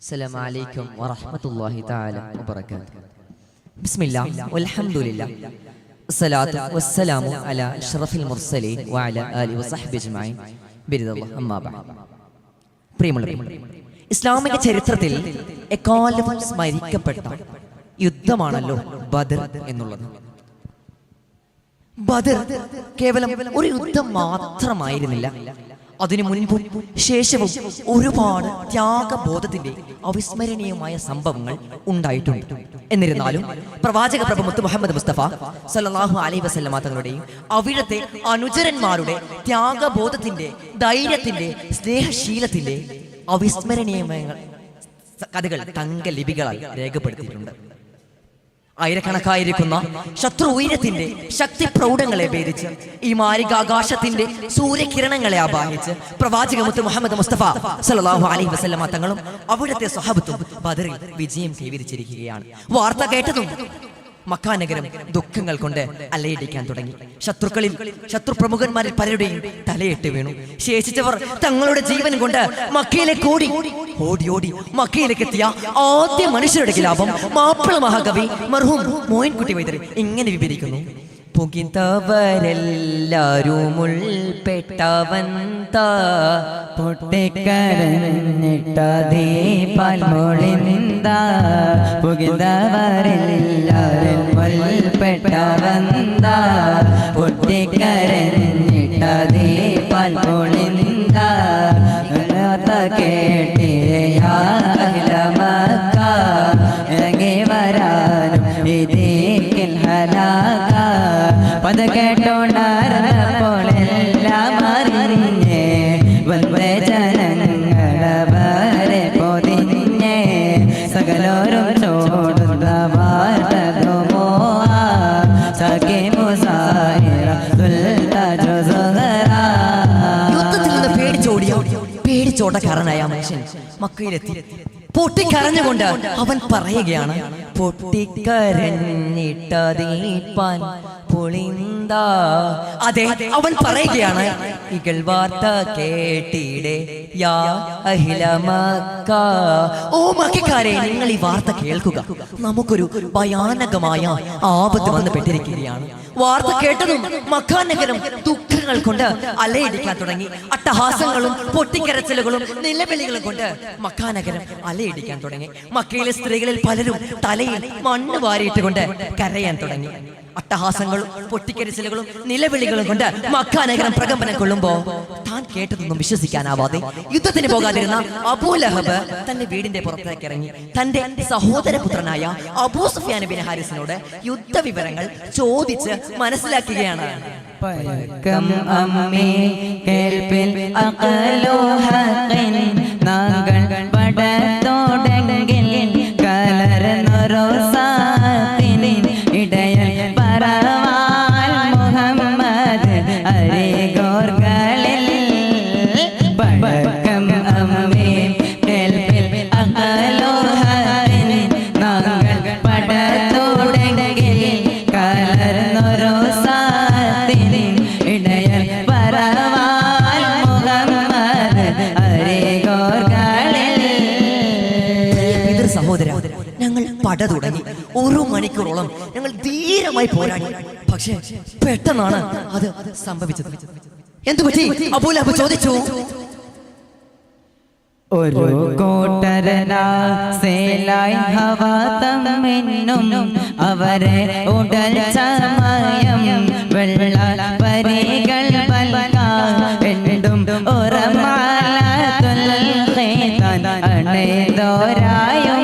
അസ്സലാമു അലൈക്കും വറഹ്മത്തുള്ളാഹി തആല വബറകാതുഹു. ബിസ്മില്ലാഹ് വൽഹംദുലില്ലാഹ് വസ്സലാത്തു വസ്സലാമു അലാ അഷ്റഫിൽ മുർസലീൻ വഅലാ ആലിഹി വസഹ്ബിഹി അജ്മഈൻ ബിരിദല്ലാഹ് അമ്മാ ബഅദ്. പ്രിയമുള്ളവരെ, ഇസ്ലാമിക ചരിത്രത്തിൽ എക്കാലവും സ്മരിക്കപ്പെട്ട യുദ്ധമാണല്ലോ ബദർ എന്നുള്ളത്. ബദർ കേവലം ഒരു യുദ്ധം മാത്രമായിരുന്നില്ല. അതിനു മുൻപും ശേഷവും ഒരുപാട് ത്യാഗബോധത്തിന്റെ അവിസ്മരണീയമായ സംഭവങ്ങൾ ഉണ്ടായിട്ടുണ്ട്. എന്നിരുന്നാലും പ്രവാചക പ്രഭു മുത്ത് മുഹമ്മദ് മുസ്തഫ സല്ലല്ലാഹു അലൈഹി വസല്ലമ തങ്ങളുടെയും അവിടുത്തെ അനുചരന്മാരുടെ ത്യാഗബോധത്തിന്റെ, ധൈര്യത്തിന്റെ, സ്നേഹശീലത്തിന്റെ അവിസ്മരണീയമായ കഥകൾ തങ്കലിപികളാൽ രേഖപ്പെടുത്തിയിട്ടുണ്ട്. ആയിരക്കണക്കായിരിക്കുന്ന ശത്രു ഉയരത്തിന്റെ ശക്തി പ്രൗഢങ്ങളെ ഭേദിച്ച് ഈ മാരികാകാശത്തിന്റെ സൂര്യകിരണങ്ങളെ ആവാഹിച്ച് പ്രവാചക മുത്ത് മുഹമ്മദ് മുസ്തഫ സല്ലല്ലാഹു അലൈഹി വസല്ലമ തങ്ങളും അവിടുത്തെ സ്വഹാബത്തും ബദറിൽ വിജയം കൈവരിച്ചിരിക്കുകയാണ്. വാർത്ത കേട്ടതും മക്ക നഗരം ദുഃഖങ്ങൾ കൊണ്ട് അലയടിക്കാൻ തുടങ്ങി. ശത്രു പ്രമുഖന്മാരിൽ പലരുടെയും തലയിട്ട് വീണു. ശേഷിച്ചവർ തങ്ങളുടെ ജീവൻ കൊണ്ട് മക്കയിലേക്ക് ഓടി ഓടി മക്കയിലേക്ക് എത്തിയ ആദ്യ മനുഷ്യരുടെ ലാഭം മാപ്പിള മഹാകവി മർഹൂം മോയിൻകുട്ടി വൈദ്യർ ഇങ്ങനെ വിവരിക്കുന്നു. പുകിന്തവരെല്ലാരും ഉൾപ്പെട്ടവന്ത പൊട്ടിക്കരഞ്ഞിട്ട ദീപാൽമൊളിന്ത പുകിന്തവരെല്ലാരും ഉൾപ്പെട്ടവന്ത പൊട്ടിക്കരഞ്ഞിട്ട ദീപാൽമൊളിന്ത കേട്ടിയ മക്ക ഇറങ്ങി വരാനും ഇതേക്കിൽ ഹലാക പത കേട്ടോണ്ടപ്പോൾ എല്ലാം അറിഞ്ഞേ വന്നേ ജനങ്ങളവരെ പൊതിഞ്ഞേ സകലോരും ചോടുന്ന വാർത്തതുമോ സഖി മുസാഹിറ സുൽത്താജു സുഹറ. യുദ്ധത്തിൽ നിന്ന് പേടിച്ചോട്ടക്കാരനായ മനുഷ്യൻ മക്കയിലെത്തി. പൊട്ടിക്കരഞ്ഞുകൊണ്ട് അവൻ പറയുകയാണ്, പൊട്ടിക്കരഞ്ഞിട്ടതീപ്പാൻ പൊളിന്ത. അതെ, അവൻ പറയുകയാണ്, ഇകൾ വാർത്ത കേട്ടിടെ യാ അഹ്ല മക്ക. ഓ മക്കക്കാരെ, നിങ്ങൾ ഈ വാർത്ത കേൾക്കുക. നമുക്കൊരു ഭയാനകമായ ആപത്ത് വന്ന് പെട്ടിരിക്കുകയാണ്. വാർത്ത കേട്ടതും മക്ക നഗരം ദുഃഖങ്ങൾ കൊണ്ട് അലയടിക്കാൻ തുടങ്ങി. അട്ടഹാസങ്ങളും പൊട്ടിക്കരച്ചിലുകളും നിലവിളികളും കൊണ്ട് മക്ക നഗരം അലയടിക്കാൻ തുടങ്ങി. മക്കയിലെ സ്ത്രീകളിൽ പലരും തലയിൽ മണ്ണ് വാരിയിട്ടുകൊണ്ട് കരയാൻ തുടങ്ങി. അട്ടഹാസങ്ങളും പൊട്ടിക്കരച്ചിലുകളും നിലവിളികളും കൊണ്ട് മക്ക നഗരം പ്രകമ്പനം കൊള്ളുമ്പോ താൻ കേട്ടതൊന്നും വിശ്വസിക്കാനാവാതെ യുദ്ധത്തിന് പോകാതിരുന്ന അബൂ ലഹബ് തന്റെ വീടിന്റെ പുറത്തേക്ക് ഇറങ്ങി തന്റെ സഹോദരപുത്രനായ അബൂ സുഫിയാൻ ബിൻ ഹാരിസിനോട് യുദ്ധവിവരങ്ങൾ ചോദിച്ച് മനസ്സിലാക്കുകയാണ്. പഴക്കം അമ്മേ കേൾപ്പിൽ അഖലുഹഖിൻ നാങ്ങൾ പടത്തോടെങ്കിൽ കലർന്നൊരോസാത്തിൻ ഇടയൻ പറവാൽ മുഹമ്മദ് അരികോർകളിൽ. പഴക്കം അമ്മേ കേൾപ്പിൽ അഖലുഹഖിൻ നാങ്ങൾ പടത്തോടെങ്കിൽ കലർന്നൊരോസാത്തിൻ ഇടയൻ പറവാൽ മുഹമ്മദ് അരികോർകളിൽ. സഹോദര, ഞങ്ങൾ പട തുടങ്ങി. 1 മണിക്കൂറോളം ഞങ്ങൾ ധീരമായി പോരാടി. പക്ഷേ പെട്ടെന്നാണ് അത് സംഭവിച്ചത്. എന്തുപറ്റി? അബൂ ലഹബ് ചോദിച്ചു. ഒരു കൂട്ടരനായി ഹവ തമ്മിന്നും അവരെ ഉടൽ സമയം വെള്ള പരികൾ പൽകാണ്ടും ഉറമാലത്തുൽ ഖൈതാൻ അണേതോരായും.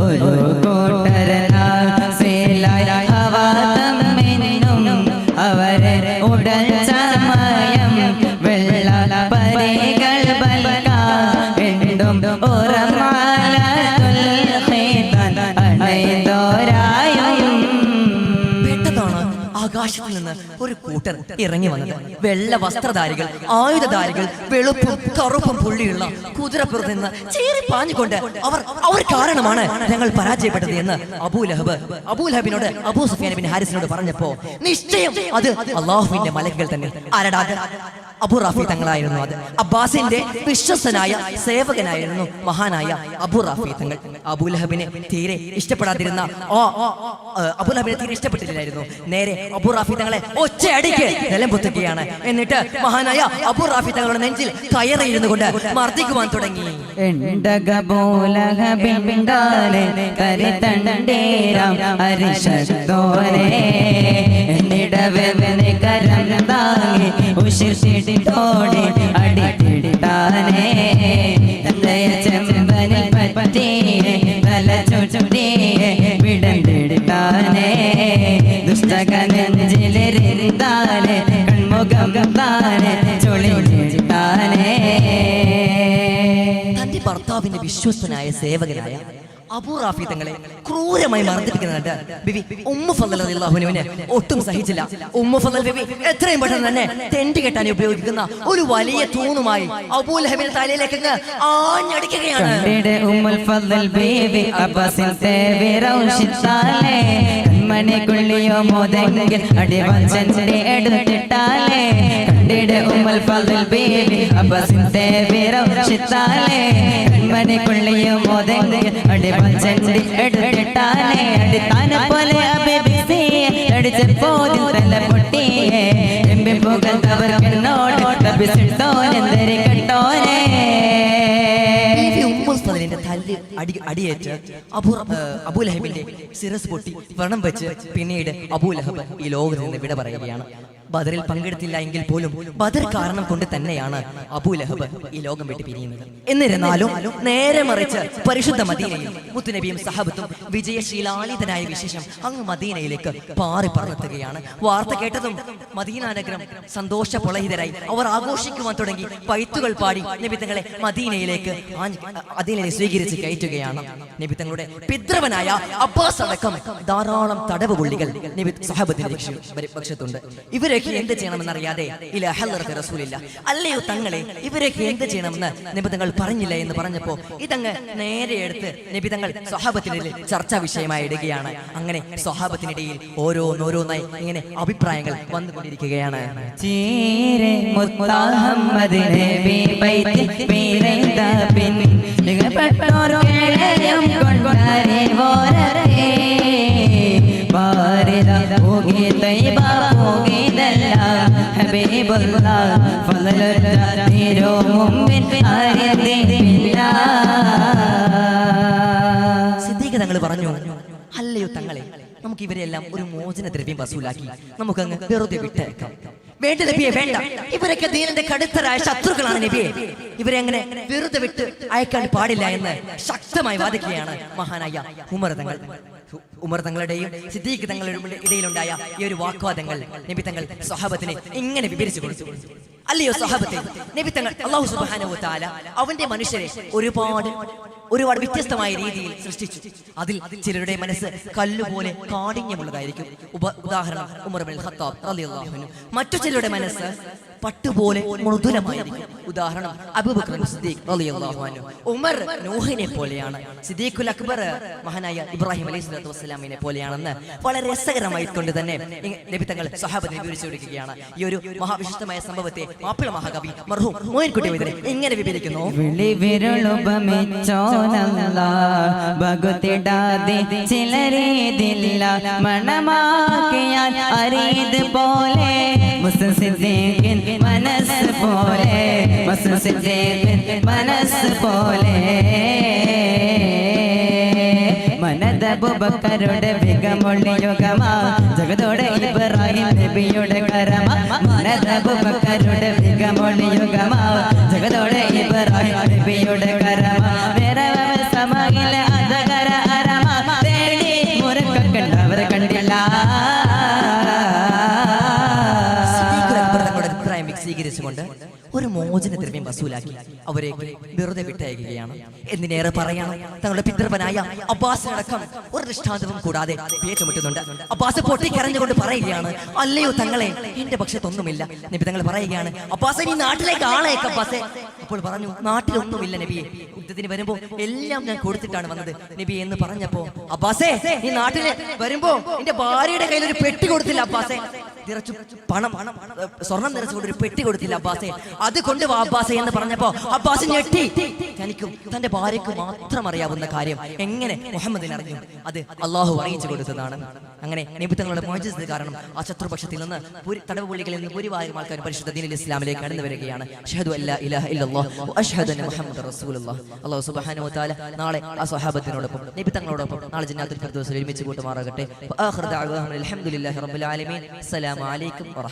ഒരു കൂട്ടരനായി ഹവ തമ്മിന്നും അവരെ ഉടൽ സമയം വെള്ള പരികൾ പെട്ടെന്നാണ് ആകാശത്തിൽ നിന്ന് ഒരു കൂട്ടർ ഇറങ്ങി വന്നത്. വെള്ള വസ്ത്രധാരികൾ, ആയുധധാരികൾ, വെളുപ്പും കറുപ്പും പുള്ളിയുള്ള കുതിരപ്പുറത്ത് നിന്ന് ചീറി പാഞ്ഞുകൊണ്ട് അവർ കാരണമാണ് ഞങ്ങൾ പരാജയപ്പെട്ടത് എന്ന് അബൂ ലഹബിനോട് അബൂ സുഫിയാൻ ബിൻ ഹാരിസിനോട് പറഞ്ഞപ്പോ നിശ്ചയം അത് അള്ളാഹുവിന്റെ മലക്കുകൾ തന്നെ. ആരടാ? അബൂ റാഫി തങ്ങളായിരുന്നു അത്. അബ്ബാസിന്റെ വിശ്വസ്തനായ സേവകനായിരുന്നു മഹാനായ അബൂ റാഫി തങ്ങൾ. അബൂലഹബിനെ തീരെ ഇഷ്ടപ്പെടാതിരുന്ന അബൂലഹബിനെ തീരെ ഇഷ്ടപ്പെട്ടില്ലായിരുന്നു. നേരെ അബൂ റാഫി തങ്ങളെ ഒറ്റയടിക്ക് നിലം പൊത്തുകയാണ്. എന്നിട്ട് മഹാനായ അബൂ റാഫി തങ്ങളുടെ നെഞ്ചിൽ കയറിയിരുന്നു കൊണ്ട് മർദ്ദിക്കുവാൻ തുടങ്ങി. ോടെ അടിത്തിട്ടാനേ ചെമ്പനിൽ പറ്റിയേ തല ചുറ്റിയേ വിടണ്ടിട്ടാനേ ദുഷ്ടക നെഞ്ചിലിരുന്നാലേ കൺമുഖം താനേ ചൊളിട്ടാനേ. തന്റെ ഭർത്താവിന്റെ വിശ്വസ്തനായ സേവകനായ അബൂ റാഫി തങ്ങളെ ക്രൂരമായി മർദ്ദിപ്പിക്കുന്നുണ്ട് ബിബി ഉമ്മു ഫളൽ റളിയല്ലാഹു അൻഹുവിനെ ഒട്ടും സഹിച്ചില്ല. ഉമ്മു ഫളൽ ബിബി എത്രയും പെട്ടെന്ന് തന്നെ ടെന്റ് കെട്ടാൻ ഉപയോഗിക്കുന്ന ഒരു വലിയ തൂണുമായി അബൂലഹബിന്റെ തലയിലേക്ക് ആഞ്ഞടിക്കുകയാണ്. ഉമ്മുൽ ഫളൽ ബീവി അബ്ബാസിന്റെ വിറൗഷിത്താലേ കൺമണിക്കുള്ളിയോ മോദെങ്കിൽ അടിവഞ്ചന്റെ എടുത്തിട്ടാലേ കണ്ടിടെ ഉമ്മുൽ ഫളൽ ബീവി അബ്ബാസിന്റെ വിറൗഷിത്താലേ കൺമണിക്കുള്ളിയോ മോദെങ്കിൽ അടിവഞ്ചന്റെ എടുത്തിട്ടാലേ അടിത്താന പോലെ അബിബിസിയെ അടിച്ച പോതിൽ തല പൊട്ടിയേ എമ്പി പുകഴ്ത്തവർ എന്നോട് തപിച്ചിട്ടോനെന്തരി കെട്ടോനെ. തല്ല് അടിയേറ്റ് അബൂലഹബിന്റെ ശിരസ് പൊട്ടി വ്രണം വെച്ച് പിന്നീട് അബൂലഹബ് ഈ ലോകത്ത് നിന്ന് വിട പറയുകയാണ്. ബദറിൽ പങ്കെടുത്തില്ല എങ്കിൽ പോലും ബദർ കാരണം കൊണ്ട് തന്നെയാണ് അബൂലഹബ് ഈ ലോകം വിട്ട് പിരിയുന്നത്. എന്നിരുന്നാലും നേരെ മറിച്ച് പരിശുദ്ധ മദീനയിൽ മുത്തുനബിയും സഹബത്തും വിജയശീലാളിതനായ വിശേഷം അങ്ങ് മദീനയിലേക്ക് പാറി പറന്നെത്തുകയാണ്. വാർത്ത കേട്ടതും മദീന നഗരം സന്തോഷ പുളഹിതരായി അവർ ആഘോഷിക്കുവാൻ തുടങ്ങി. പൈത്തുകൾ പാടി നബി തങ്ങളെ മദീനയിലേക്ക് സ്വീകരിച്ച് കയറ്റുകയാണ്. നബി തങ്ങളുടെ പിതൃവനായ അബ്ബാസ് അടക്കം ധാരാളം തടവ് പുള്ളികൾ നബി സഹബത്തിന്റെ പക്ഷത്തുണ്ട്. ഇവരൊക്കെ എന്ത് ചെയ്യണമെന്നറിയാതെ റസൂലില്ല അല്ലയോ തങ്ങളെ ഇവരൊക്കെ എന്ത് ചെയ്യണമെന്ന് നബി തങ്ങൾ പറഞ്ഞില്ല എന്ന് പറഞ്ഞപ്പോ ഇതങ്ങ് നേരെ എടുത്ത് നബി തങ്ങൾ സ്വഹാബത്തിനിടയിൽ ചർച്ചാ വിഷയമായി ഇടുകയാണ്. അങ്ങനെ സ്വഹാബത്തിനിടയിൽ ഓരോന്നായി ഇങ്ങനെ അഭിപ്രായങ്ങൾ വന്നുകൊണ്ടിരിക്കുകയാണ്. സിദ്ദീഖ് തങ്ങൾ പറഞ്ഞു, അല്ലയോ തങ്ങളെ നമുക്ക് ഇവരെല്ലാം ഒരു മോചന ദ്രവ്യം വസൂലാക്കി നമുക്കങ്ങ് വെറുതെ വിട്ടേക്കാം. വേണ്ട നബിയെ വേണ്ട, ഇവരൊക്കെ ദീനിന്റെ കടുത്തരായ ശത്രുക്കളാണ് നബിയെ, ഇവരെ അങ്ങനെ വെറുതെ വിട്ട് അയക്കാൻ പാടില്ല എന്ന് ശക്തമായി വാദിക്കുകയാണ് മഹാനായ ഉമർ തങ്ങൾ. ഉമർ തങ്ങളുടെയും സിദ്ദീഖ് തങ്ങളുടെയും ഇടയിലുണ്ടായ ഈ ഒരു വാഗ്വാദങ്ങൾ നബി തങ്ങൾ സ്വഹാബത്തിനെ ഇങ്ങനെ വിവരിച്ചു കൊടുത്തു. അല്ലയോ സ്വഹാബത്തെ, നബി തങ്ങൾ അല്ലാഹു സുബ്ഹാനഹു വ തആല അവന്റെ മനുഷ്യരെ ഒരുപാട് വ്യത്യസ്തമായ രീതിയിൽ സൃഷ്ടിച്ചു. അതിൽ ചിലരുടെ മനസ്സ് കല്ലുപോലെ കാഠിന്യമുള്ളതായിരിക്കും. ഉദാഹരണം ഉമർ ഇബ്നുൽ ഖത്താബ് റളിയല്ലാഹു അൻഹു. മറ്റു ചിലരുടെ മനസ്സ് പട്ടുപോലെ മൃദുലമായിരിക്കും. ഉദാഹരണം അബൂബക്കർ സിദ്ദീഖ് റളിയല്ലാഹു അൻഹു. ഉമർ നൂഹിനെ പോലെയാണ്, സിദ്ദീഖുൽ അക്ബർ മഹാനായ ഇബ്രാഹിം അലൈഹിസ്സലാത്തു വസ്സലാമിനെ പോലെയാണെന്ന് വളരെ രസകരമായി കൊണ്ട് തന്നെ നബി തങ്ങൾ സ്വഹാബത്തിനെ വിവരിച്ചു കൊടുക്കുകയാണ്. ഈ ഒരു മഹാവിശിഷ്ടമായ സംഭവത്തെ മാപ്പിള മഹാകവി മർഹൂം മോയിൻകുട്ടി വൈദ്യർ ഇങ്ങനെ വിവരിക്കുന്നു. മനസ്സ് പോലെ മനസ്സ് പോലെ മനദബുബക്കരുടെ വിഗമൊള്ളി യുഗമാ ജഗതോടെ ഇബ്രാഹിം നബിയുടെ കരമ. മനദബുബക്കരുടെ വിഗമൊള്ളി യുഗമാ ജഗതോടെ ഇബ്രാഹിം നബിയുടെ കരമ. വേറെ സമയില അതകര അരമ തേടി മുരക്കണ്ടവർ കണ്ടില്ല. സ്വീകരിച്ചുകൊണ്ട് ഒരു മോചന ദ്രവ്യം വസൂലാക്കി അവരെ വെറുതെ വിട്ടയക്കുകയാണ്. എന്തിനേറെ പറയണം, തങ്ങളുടെ പിതൃപനായ അബ്ബാസിനടക്കം ഒരു ദൃഷ്ടാന്തവും കൂടാതെ പേച്ചുമുട്ടുന്നുണ്ട്. അബ്ബാസ് പൊട്ടിക്കരഞ്ഞുകൊണ്ട് പറയുകയാണ്, അല്ലയോ തങ്ങളെ എന്റെ പക്ഷത്തൊന്നുമില്ല. നബി തങ്ങൾ പറയുകയാണ്, അബ്ബാസെ നീ നാട്ടിലേക്ക് ആളേക്ക് അബ്ബാസെ. അപ്പോൾ പറഞ്ഞു, നാട്ടിലൊന്നുമില്ല നബിയെ, യുദ്ധത്തിന് വരുമ്പോ എല്ലാം ഞാൻ കൊടുത്തിട്ടാണ് വന്നത് നബി എന്ന് പറഞ്ഞപ്പോ, അബ്ബാസെ നീ നാട്ടില് വരുമ്പോ എന്റെ ഭാര്യയുടെ കയ്യിൽ ഒരു പെട്ടി കൊടുത്തില്ല അബ്ബാസെ. നിറച്ചു പണം സ്വർണം നിറച്ചുകൊണ്ട് ഒരു പെട്ടി കൊടുത്തില്ല അബ്ബാസെ, അത് കൊണ്ടുവാ അബ്ബാസെ എന്ന് പറഞ്ഞപ്പോ അബ്ബാസ് ഞെട്ടി. തനിക്കും തന്റെ ഭാര്യയ്ക്ക് മാത്രം അറിയാവുന്ന കാര്യം എങ്ങനെ മുഹമ്മദിന് അറിഞ്ഞു? അത് അള്ളാഹു അറിയിച്ചു കൊടുത്തതാണ്. അങ്ങനെ നബി തങ്ങളുടെ മുഅ്ജിസത്ത് കാരണം ആ ശത്രുപക്ഷത്തിൽ നിന്ന് തടവ് പുള്ളികളിൽ നിന്ന് ഭൂരിഭാഗം ആൾക്കാർ പരിശുദ്ധ ദീനുൽ ഇസ്ലാമിലേക്ക് കടന്നു വരികയാണ്. അഷ്ഹദു അല്ലാ ഇലാഹ ഇല്ലല്ലാഹ് വ അഷ്ഹദു അന്ന മുഹമ്മദൻ റസൂലുള്ളാഹ്. അല്ലാഹു സുബ്ഹാനഹു വ തആല നാളെ ആ സ്വഹാബത്തിനോടൊപ്പം നബി തങ്ങളോടൊപ്പം നാളെ ജന്നാത്തുൽ ഫിർദൗസിൽ ഒരുമിച്ച് കൂട്ടുമാറാകട്ടെ. വ ആഖിറു ദഅവാഹും അൽഹംദുലില്ലാഹി റബ്ബിൽ ആലമീൻ. അസ്സലാമു അലൈക്കും വറഹ്മത്തുള്ളാഹി.